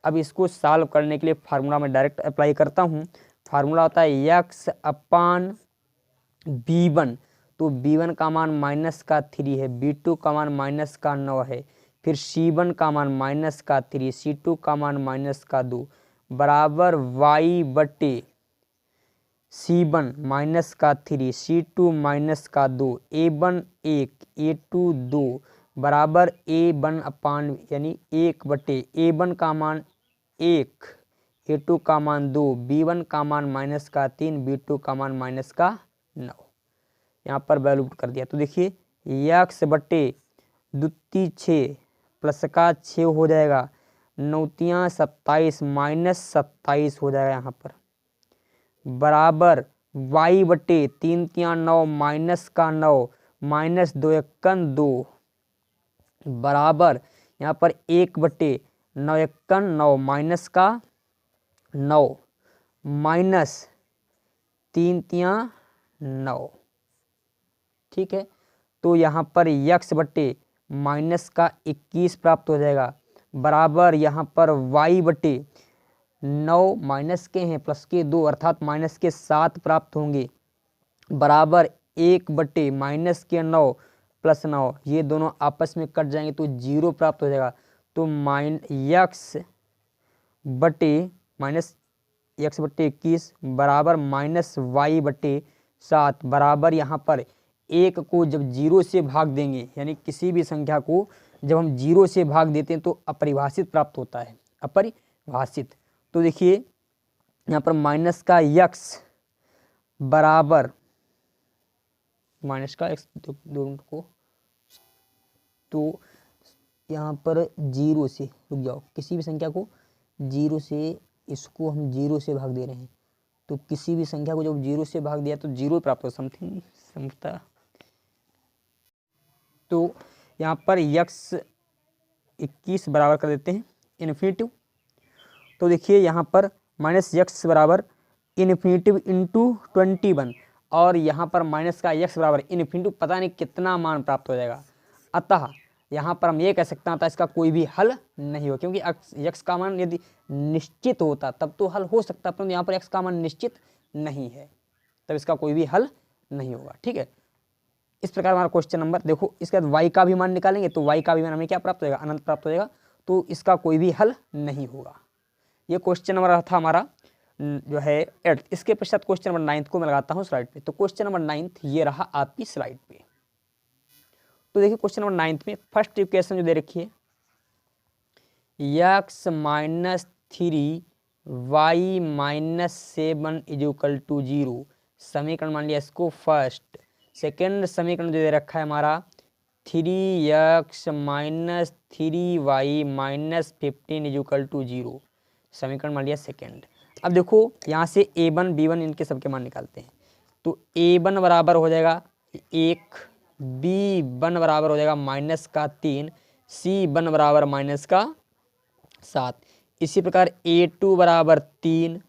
अब इसको सॉल्व करने के लिए फार्मूला में डायरेक्ट अप्लाई करता हूँ। फार्मूला होता है x अपान B1, तो B1 का मान माइनस का 3 है, B2 का मान माइनस का 9 है, फिर C1 का मान माइनस का 3, C2 का मान माइनस का 2 बराबर y बटे C1 माइनस का 3, C2 माइनस का 2, A1 1, A2 2 बराबर A1 अपान यानी 1 बटे A1 का मान 1, A2 का मान 2, B1 का मान माइनस का 3, B2 का मान माइनस का 9। यहाँ पर वैल्यू पुट कर दिया। तो देखिए x बटे 2 6 प्लस का 6 हो जाएगा, 9 27 माइनस 27 हो जाएगा यहाँ पर बराबर y बटे 3 9 माइनस का 9 माइनस 2 1 2 बराबर यहाँ पर 1 बटे 9 1 9 माइनस का 9 माइनस 3 9। ठीक है, तो यहाँ पर x बटे माइनस का 21 प्राप्त हो जाएगा बराबर यहाँ पर y बटे 9 माइनस के हैं प्लस के 2 अर्थात माइनस के 7 प्राप्त होंगे बराबर 1 बटे माइनस के 9 प्लस 9, ये दोनों आपस में कट जाएंगे तो 0 प्राप्त हो जाएगा। तो x बटे माइनस x बटे 21 बराबर माइनस y बटे 7 बराबर यहाँ पर 1 को जब 0 से भाग देंगे यानी किसी भी संख्या को जब हम 0 से भाग देते हैं तो अपरिभाषित प्राप्त होता है, अपरिभाषित। तो देखिए यहाँ पर माइनस का x बराबर माइनस का x दोनों को, तो यहाँ पर 0 से रुक जाओ, किसी भी संख्या को 0 से, इसको हम 0 से भाग दे रहे हैं तो किसी भी संख्या को जब 0 से भाग दिया तो 0 प्राप्त हो समथिंग समता। तो यहाँ पर x 21 बराबर कर देते हैं इन्फिनिटिव। तो देखिए यहाँ पर माइनस x बराबर इन्फिनिटिव इंटू 21 और यहाँ पर माइनस का x बराबर इन्फिनिटिव पता नहीं कितना मान प्राप्त हो जाएगा। अतः यहाँ पर हम ये कह सकते हैं अतः इसका कोई भी हल नहीं हो, क्योंकि x का मान यदि निश्चित होता तब तो हल हो सकता, परंतु यहाँ पर x का मान निश्चित नहीं है तब इसका कोई भी हल नहीं होगा। ठीक है, इस प्रकार हमारा क्वेश्चन नंबर देखो। इसके बाद y का भी मान निकालेंगे तो y का भी मान हमें क्या प्राप्त होगा, अनंत प्राप्त हो जाएगा, तो इसका कोई भी हल नहीं होगा। ये क्वेश्चन नंबर था हमारा जो है 8। इसके पश्चात क्वेश्चन नंबर 9 को मैं लगाता हूँ स्लाइड पे। तो क्वेश्चन नंबर 9 ये रहा आपकी स्लाइड पे। तो देखिए क्वेश्चन नंबर 9 में फर्स्ट इक्वेशन जो दे रखी है x minus 3 y minus 7 is equal to 0, समीकरण मान लिया इसको फर्स्ट। सेकेंड समीकरण जो दे रखा है हमारा 3x minus 3y minus 15 is equal to 0, समीकरण मान लिया सेकेंड। अब देखो यहाँ से a1 b1 इनके सबके मान निकालते हैं। तो a1 बराबर हो जाएगा 1, b1 बराबर हो जाएगा माइनस का 3, c1 बराबर माइनस का 7। इसी प्रकार a2 बराबर 3,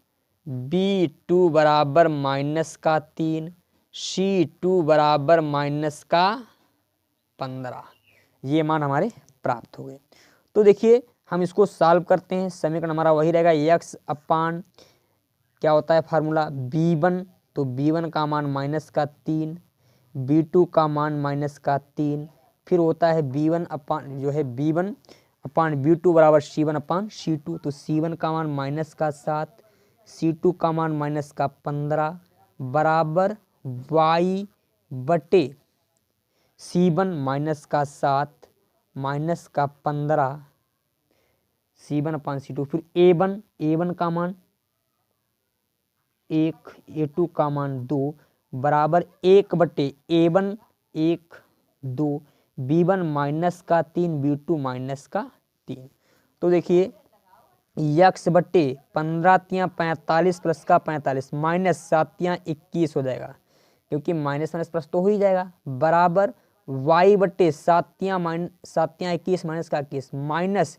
b2 बराबर माइनस का 3, c2 बराबर माइनस का 15। ये मान हमारे प्राप्त हो गए। तो देखिए हम इसको सॉल्व करते हैं। समीकरण हमारा वही रहेगा x अपान क्या होता है फार्मूला b1, तो b1 का मान माइनस का 3, b2 का मान माइनस का 3, फिर होता है b1 अपान जो है b1 अपान b2 बराबर c1 अपान c2, तो c1 का मान माइनस का 7, c2 का मान माइनस का 15 बराबर y बटे c1 माइनस का 7 माइनस का 15 c1 अपान c2, फिर a1 का मान 1, a2 का मान 2 बराबर 1 बटे a1 1 2, b1 माइनस का 3, b2 माइनस का 3। तो देखिए x बटे 15 तियाँ 45 प्लस का 45 माइनस 7 तियाँ 21 हो जाएगा, क्योंकि माइनस माइनस प्लस तो हो ही जाएगा बराबर y बटे 7 तियाँ 21 माइनस का 21 माइनस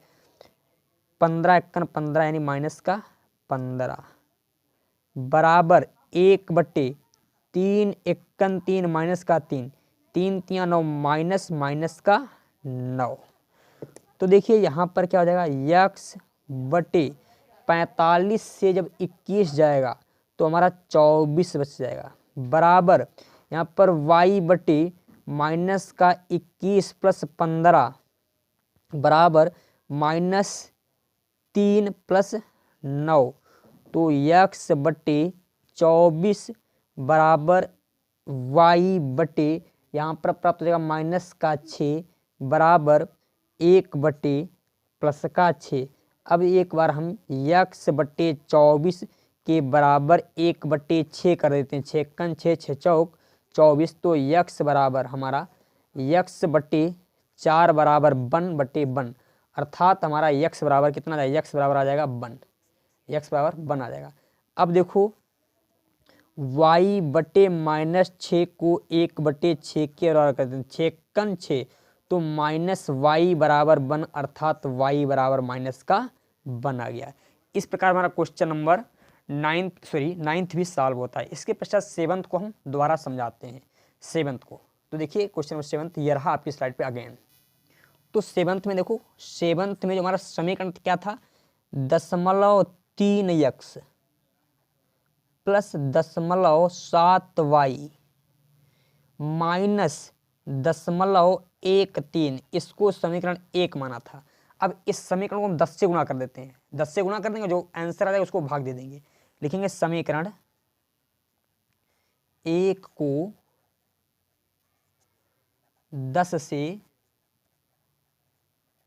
15 1 15 यानी माइनस का 15 बराबर 1 बटे 3 1 3 माइनस का 3 3 तियाँ 9 माइनस माइनस का 9। तो देखिए यहाँ पर क्या हो जाएगा, यक्स बटे 45 से जब 21 जाएगा तो हमारा 24 बच जाएगा, बराबर यहाँ पर y बटे माइनस का 21 प्लस 15 बराबर -3 प्लस 9। तो यक्स बटे 24 बराबर y बटे यहाँ पर प्राप्त हो जाएगा माइनस का 6 बराबर 1 बटे प्लस का 6। अब एक बार हम यक्स बटे 24 के बराबर 1 बटे 6 कर देते हैं, 6 कन 6 6 चौक 24। तो यक्स बराबर हमारा यक्स बटे 4 बराबर 1 बटे 1, अर्थात हमारा यक्स बराबर कितना आ जाएगा, यक्स बराबर आ जाएगा 1, यक्स बराबर 1 आ जाएगा। अब देखो y बटे -6 को 1 बटे 6 के बराबर कर देते हैं, 6 कन 6 तो माइनस y बराबर 1, अर्थात y बराबर माइनस का 1 आ गया। इस प्रकार हमारा क्वेश्चन नंबर 9th भी सॉल्व होता है। इसके पश्चात 7th को हम दोबारा समझाते हैं। 7th को तो देखिए क्वेश्चन नंबर 7th ये रहा आपकी स्लाइड पे अगेन। तो 7th में देखो, 7th में जो हमारा समीकरण क्या था, 0.3x प्लस 0.7y माइनस 0.13, इसको समीकरण 1 माना था। अब इस समीकरण को हम 10 से गुणा कर देते हैं, 10 से गुणा कर देंगे, जो आंसर आ जाएगा उसको भाग दे देंगे। लिखेंगे समीकरण 1 को 10 से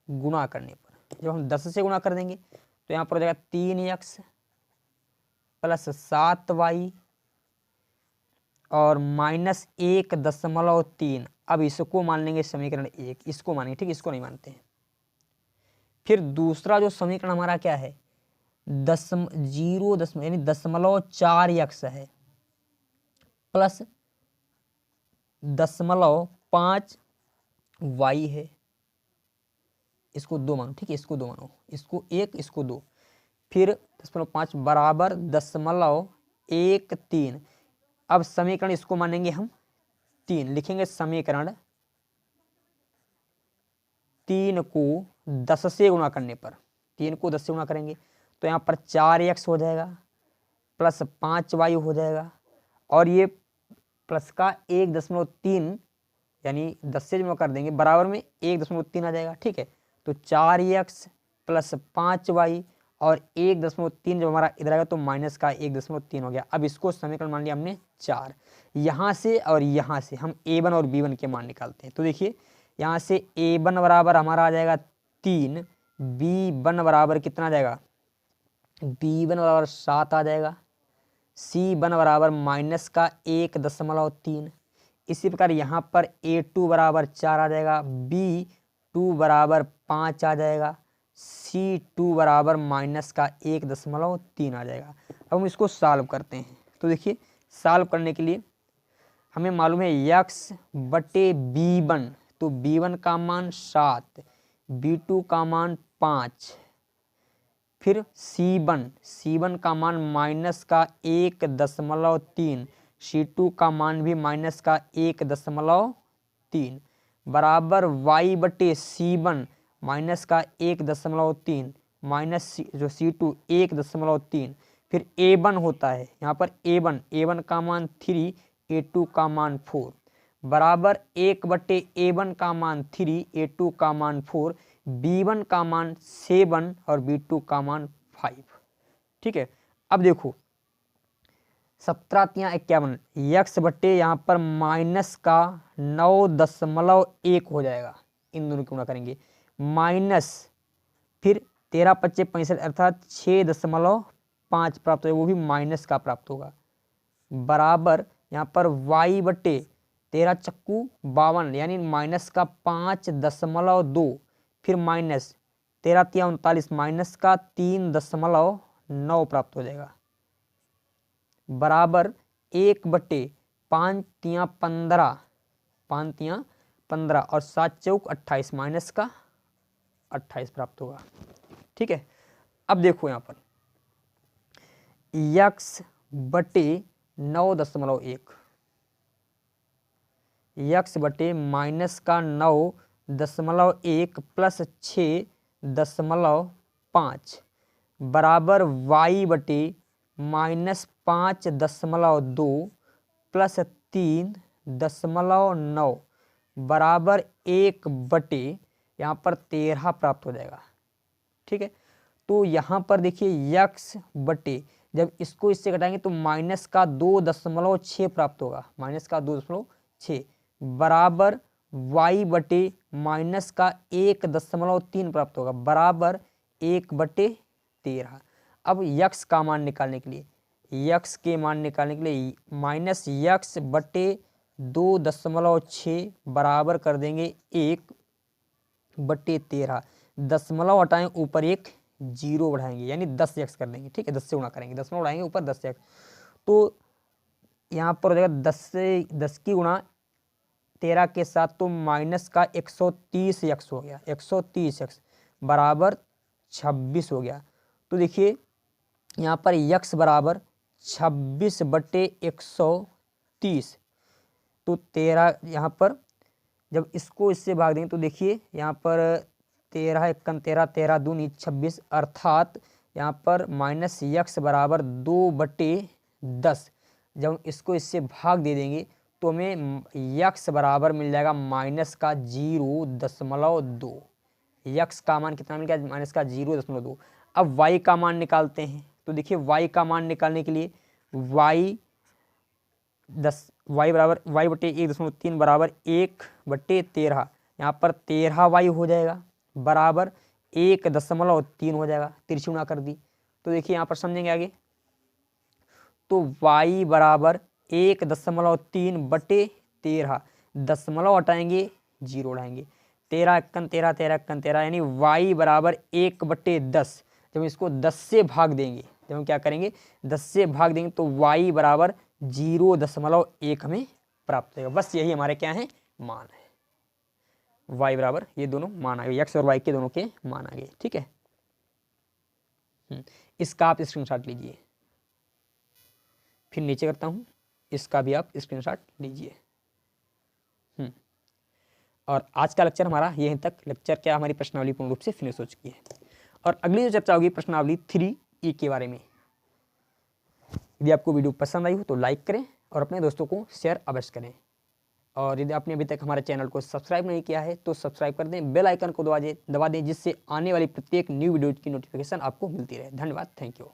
गुणा करने पर, जब हम 10 से गुणा कर देंगे तो यहाँ पर हो जाएगा 3x प्लस 7y और माइनस 1.3। अब इसको मान लेंगे समीकरण 1, इसको मानेंगे, ठीक, इसको नहीं मानते हैं। फिर दूसरा जो समीकरण हमारा क्या है, 0.4x है प्लस 0.5y है, इसको 2 मानो, ठीक है, इसको 2 मानो, इसको 1 इसको 2, फिर 0.5 बराबर 0.13। अब समीकरण इसको मानेंगे हम 3, लिखेंगे समीकरण 3 को 10 से गुणा करने पर, 3 को 10 से गुणा करेंगे तो यहाँ पर 4x हो जाएगा प्लस 5y हो जाएगा, और ये प्लस का 1.3 यानी 10 से गुणा कर देंगे बराबर में 1.3 आ जाएगा, ठीक है। तो 4x प्लस 5y और 1.3 जब हमारा इधर आएगा तो माइनस का 1.3 हो गया। अब इसको समीकरण मान लिया हमने 4। यहाँ से और यहाँ से हम a1 और b1 के मान निकालते हैं। तो देखिए यहाँ से a1 बराबर हमारा आ जाएगा 3, b1 बराबर कितना आ जाएगा, b1 बराबर 7 आ जाएगा, c1 बराबर माइनस का 1.3। इसी प्रकार यहाँ पर a2 बराबर 4 आ जाएगा, b2 बराबर 5 आ जाएगा, c2 बराबर माइनस का 1.3 आ जाएगा। अब हम इसको सॉल्व करते हैं। तो देखिए सॉल्व करने के लिए हमें मालूम है x बटे b1, तो b1 का मान 7, b2 का मान 5, फिर c1 का मान माइनस का 1.3, c2 का मान भी माइनस का 1.3 बराबर y बटे c1 माइनस का 1.3 माइनस जो c2 1.3, फिर a1 होता है यहाँ पर a1 का मान 3, a2 का मान 4 बराबर 1 बटे a1 का मान 3, a2 का मान 4, b1 का मान 7 और b2 का मान 5, ठीक है। अब देखो 17×51, x बटे यहाँ पर माइनस का 9.1 हो जाएगा, इन दोनों की गुणा करेंगे, माइनस फिर 13×5 = 65 अर्थात 6.5 प्राप्त होगा, वो भी माइनस का प्राप्त होगा, बराबर यहाँ पर y बटे 13×52 यानी माइनस का 5.2, फिर माइनस 13×3 = 39 माइनस का 3.9 प्राप्त हो जाएगा, बराबर 1 बटे 5×15 और 7×4 = 28 माइनस का 28 प्राप्त होगा, ठीक है। अब देखो यहाँ पर x बटे 9.1, यक्स बटे -9.1 प्लस 6.5 बराबर वाई बटे -5.2 प्लस 3.9 बराबर 1 बटे यहाँ पर 13 प्राप्त हो जाएगा। ठीक है, तो यहाँ पर देखिए यक्स बटे, जब इसको इससे घटाएंगे तो -2.6 प्राप्त होगा, -2.6 बराबर वाई बटे -1.3 प्राप्त होगा बराबर 1 बटे 13। अब यक्स का मान निकालने के लिए, यक्स के मान निकालने के लिए माइनस यक्स बटे 2.6 बराबर कर देंगे 1 बटे 13। दशमलव हटाएं, ऊपर एक जीरो बढ़ाएंगे यानी 10 यक्स कर देंगे। ठीक है, 10 से गुणा करेंगे, दशमलव बढ़ाएंगे ऊपर 10 यक्स, तो यहाँ पर हो जाएगा 10 की गुणा 13 के साथ, तो माइनस का 130 यक्स हो गया, 130 यक्स बराबर 26 हो गया। तो देखिए यहाँ पर यक्स बराबर 26 बटे 130, तो 13 यहाँ पर जब इसको इससे भाग देंगे तो देखिए यहाँ पर 13 एकम 13, 13 दूनी 26, अर्थात यहाँ पर माइनस यक्स बराबर 2 बटे 10। जब इसको इससे भाग दे देंगे तो हमें यक्स बराबर मिल जाएगा माइनस का 0.2। यक्स का मान कितना मिल गया, माइनस का 0.2। अब वाई का मान निकालते हैं, तो देखिए वाई का मान निकालने के लिए वाई बराबर वाई बटे 1.3 बराबर 1 बटे 13, यहाँ पर 13 वाई हो जाएगा बराबर 1.3 हो जाएगा, तिरछी गुणा कर दी। तो देखिए यहाँ पर समझेंगे आगे, तो वाई बराबर 1.3 बटे 13, दशमलव हटाएंगे जीरो उड़ाएंगे, 13 एकन 13, 13 एकन 13 यानी वाई बराबर 1 बटे 10। जब इसको 10 से भाग देंगे, जब हम क्या करेंगे 10 से भाग देंगे तो वाई बराबर 0.1 हमें प्राप्त होगा। बस यही हमारे क्या है, मान है। वाई बराबर ये दोनों मान आ गए, एक्स और वाई के दोनों के मान आ गए। ठीक है, इसका आप स्क्रीनशॉट लीजिए, फिर नीचे करता हूं, इसका भी आप स्क्रीनशॉट लीजिए। और आज का लेक्चर हमारा यहीं तक। लेक्चर क्या, हमारी प्रश्नावली पूर्ण रूप से फिनिश हो चुकी है और अगली जो चर्चा होगी प्रश्नावली 3E के बारे में। यदि आपको वीडियो पसंद आई हो तो लाइक करें और अपने दोस्तों को शेयर अवश्य करें। और यदि आपने अभी तक हमारे चैनल को सब्सक्राइब नहीं किया है तो सब्सक्राइब कर दें, बेल आइकन को दबा दें, जिससे आने वाली प्रत्येक न्यू वीडियो की नोटिफिकेशन आपको मिलती रहे। धन्यवाद, थैंक यू।